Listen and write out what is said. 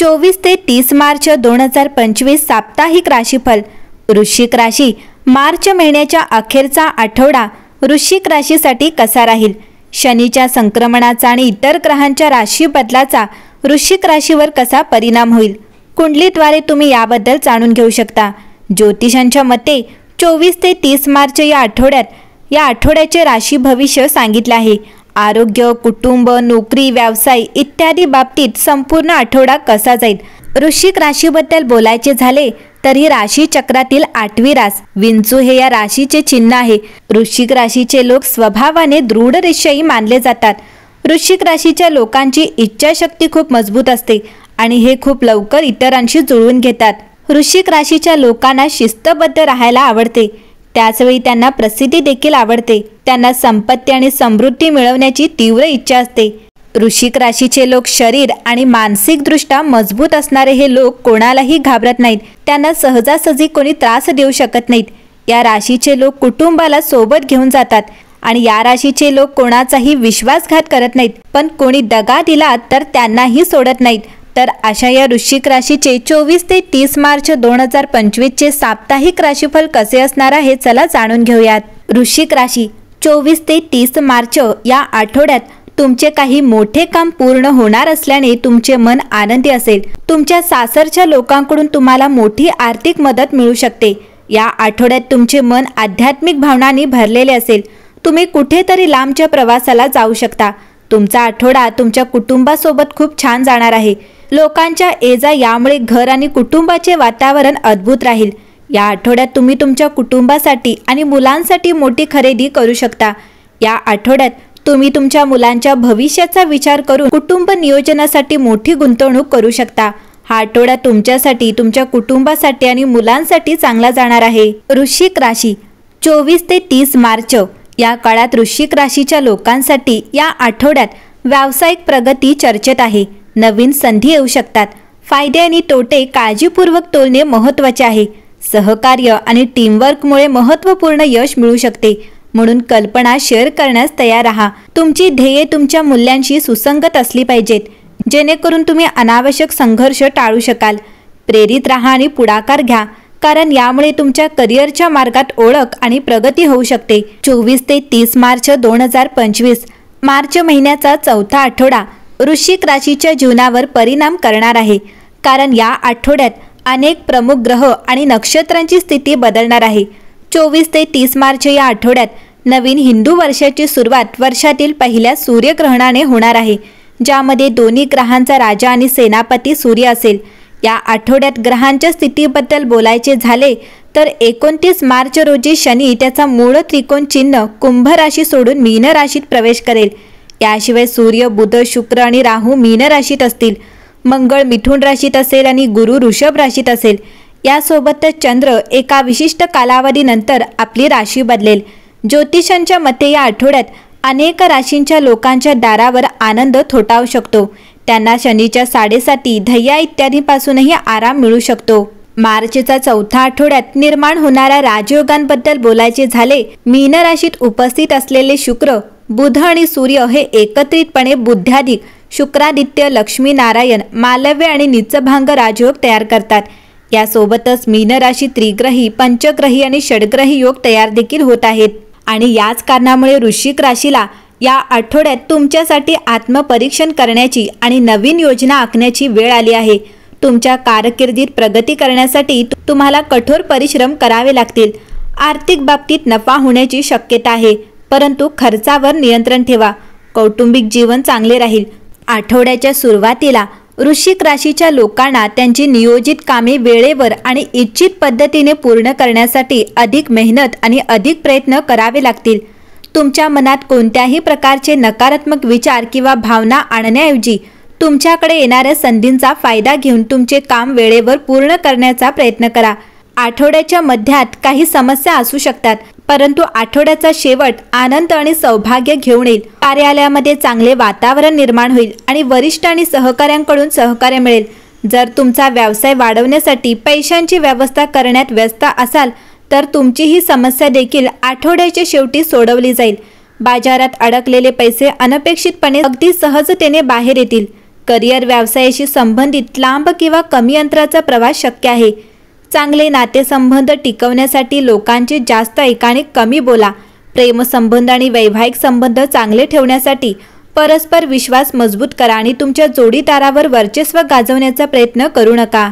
24 ते 30 मार्च 2025 साप्ताहिक राशीफल। वृश्चिक राशी, मार्च महिन्याच्या अखेरचा आठवडा वृश्चिक राशीसाठी कसा राहील? शनीच्या संक्रमणाचा आणि इतर ग्रहांच्या राशी बदलाचा वृश्चिक राशीवर कसा परिणाम होईल? कुंडलीद्वारे तुम्ही याबद्दल जाणून घेऊ शकता। ज्योतिषांच्या मते 24 ते 30 मार्च या आठवड्याचे राशी भविष्य सांगितले आहे। आरोग्य, कुटुंब, नोकरी, व्यवसाय इत्यादी बाबतीत संपूर्ण आठवडा कसा जाईल? वृश्चिक राशीबद्दल बोलायचे झाले तर ही राशी चक्रातील 8वी रास विंचू हे या राशीचे चिन्ह आहे। वृश्चिक राशीचे लोक स्वभावाने दृढ निश्चयी मानले जातात। वृश्चिक राशीच्या लोकांची इच्छाशक्ती खूप मजबूत असते आणि हे खूप लवकर इतरांशी जुळवून घेतात। वृश्चिक राशीच्या लोकांना शिस्तबद्ध राहायला आवडते, त्याचवेळी त्यांना प्रसिद्धी देखील आवडते। त्यांना संपत्ती आणि समृद्धी मिळवण्याची तीव्र इच्छा असते। वृश्चिक राशीचे लोक शरीर आणि मानसिकदृष्ट्या मजबूत असणारे हे लोक कोणालाही घाबरत नाहीत। त्यांना सहजासहजी कोणी त्रास देऊ शकत नाहीत। या राशीचे लोक कुटुंबाला सोबत घेऊन जातात आणि या राशीचे लोक कोणाचाही विश्वासघात करत नाहीत, पण कोणी दगा दिला तर त्यांनाही सोडत नाहीत। तर अशा या वृश्चिक राशीचे 24 ते 30 मार्च 2025 चे साप्ताहिक राशीफल कसे असणार आहे, चला जाणून घेऊयात। वृश्चिक राशी, 24 ते 30 मार्च या आठवड्यात तुमचे काही मोठे काम पूर्ण होणार असल्याने तुमचे मन आनंदी असेल। तुमच्या सासरच्या लोकांकडून तुम्हाला मोठी आर्थिक मदत मिळू शकते। या आठवड्यात तुमचे मन आध्यात्मिक भावनांनी भरलेले असेल। तुम्ही कुठेतरी लांबच्या प्रवासाला जाऊ शकता। तुमचा आठवडा तुमच्या कुटुंबासोबत खूप छान जाणार आहे। लोकांच्या ये-जा यामुळे घर आणि कुटुंबाचे वातावरण अद्भुत राहील। या आठवड्यात तुम्ही तुमच्या कुटुंबासाठी आणि मुलांसाठी मोठी खरेदी करू शकता। या आठवड्यात तुम्ही तुमच्या मुलांच्या भविष्याचा विचार करून कुटुंब नियोजनासाठी मोठी गुंतवणूक करू शकता। हा आठवडा तुमच्यासाठी, तुमच्या कुटुंबासाठी आणि मुलांसाठी चांगला जाणार आहे। वृश्चिक राशी, 24 ते 30 मार्च या काळात वृश्चिक राशीच्या लोकांसाठी या आठवड्यात व्यावसायिक प्रगती चर्चेत आहे। नवीन संधी येऊ शकतात। फायदे आणि तोटे काळजीपूर्वक तोलणे महत्त्वाचे आहे। सहकार्य आणि टीमवर्कमुळे महत्त्वपूर्ण यश मिळू शकते, म्हणून कल्पना शेअर करण्यास तयार राहा। तुमची ध्येये तुमच्या मूल्यांशी सुसंगत असली पाहिजेत, जेणेकरून तुम्ही अनावश्यक संघर्ष टाळू शकाल। प्रेरित राहा आणि पुढाकार घ्या, कारण यामुळे तुमच्या करिअरच्या मार्गात ओळख आणि प्रगती होऊ शकते। 24 ते 30 मार्च 2025 मार्च महिन्याचा चौथा आठवडा वृश्चिक राशीच्या जीवनावर परिणाम करणार आहे, कारण या आठवड्यात अनेक प्रमुख ग्रह आणि नक्षत्रांची स्थिती बदलणार आहे। 24 ते 30 मार्च या आठवड्यात नवीन हिंदू वर्षाची सुरुवात वर्षातील पहिल्या सूर्यग्रहणाने होणार आहे, ज्यामध्ये दोन्ही ग्रहांचा राजा आणि सेनापती सूर्य असेल। या आठवड्यात ग्रहांच्या स्थितीबद्दल बोलायचे झाले तर 29 मार्च रोजी शनी त्याचा मूळ त्रिकोण चिन्ह कुंभ राशी सोडून मीन राशीत प्रवेश करेल। याशिवाय सूर्य, बुध, शुक्र आणि राहू मीन राशीत असतील। मंगळ मिथुन राशीत असेल आणि गुरु वृषभ राशीत असेल। यासोबतच चंद्र एका विशिष्ट कालावधीनंतर आपली राशी बदलेल। ज्योतिषांच्या मते या आठवड्यात अनेक राशींच्या लोकांच्या दारावर आनंद थोटावू शकतो। त्यांना शनीच्या साडेसाती, धैया इत्यादीपासूनही आराम मिळू शकतो। मार्चच्या चौथ्या आठवड्यात निर्माण होणाऱ्या राजयोगांबद्दल बोलायचे झाले, मीन राशीत उपस्थित असलेले शुक्र, बुध आणि सूर्य हे एकत्रितपणे बुद्ध्याधिक, शुक्रादित्य, लक्ष्मी नारायण, मालव्य आणि नीचभंग राजयोग तयार करतात। यासोबतच मीन राशी त्रिग्रही, पंचग्रही आणि षडग्रही योग तयार देखील होत आहेत। आणि याच कारणामुळे वृश्चिक राशीला या आठवड्यात तुमच्यासाठी आत्मपरीक्षण करण्याची आणि नवीन योजना आखण्याची वेळ आली आहे। तुमच्या कारकिर्दीत प्रगती करण्यासाठी तुम्हाला कठोर परिश्रम करावे लागतील। आर्थिक बाबतीत नफा होण्याची शक्यता आहे, परंतु खर्चावर नियंत्रण ठेवा। कौटुंबिक जीवन चांगले राहील। आठवड्याच्या सुरुवातीला वृश्चिक राशीच्या लोकांना त्यांची नियोजित कामे वेळेवर आणि इच्छित पद्धतीने पूर्ण करण्यासाठी अधिक मेहनत आणि अधिक प्रयत्न करावे लागतील। तुमच्या मनात कोणत्याही प्रकारचे नकारात्मक विचार किंवा भावना आणण्याऐवजी तुमच्याकडे येणाऱ्या संधींचा फायदा घेऊन तुमचे काम वेळेवर पूर्ण करण्याचा प्रयत्न करा। आठवड्याच्या मध्यात काही समस्या असू शकतात, परंतु आठवड्याचा शेवट आनंद आणि सौभाग्य घेऊन येईल। कार्यालयामध्ये चांगले वातावरण निर्माण होईल आणि वरिष्ठ आणि सहकाऱ्यांकडून सहकार्य मिळेल। जर तुमचा व्यवसाय वाढवण्यासाठी पैशांची व्यवस्था करण्यात व्यस्त असाल तर तुमची ही समस्या देखील आठवड्याच्या शेवटी सोडवली जाईल। बाजारात अडकलेले पैसे अनपेक्षितपणे अगदी सहजतेने बाहेर येतील। करिअर व्यवसायाशी संबंधित लांब किंवा कमी अंतराचा प्रवास शक्य आहे. चांगले नातेसंबंध टिकवण्यासाठी लोकांचे जास्त ऐका आणि कमी बोला. प्रेमसंबंध आणि वैवाहिक संबंध चांगले ठेवण्यासाठी परस्पर विश्वास मजबूत करा आणि तुमच्या जोडीदारावर वर्चस्व गाजवण्याचा प्रयत्न करू नका.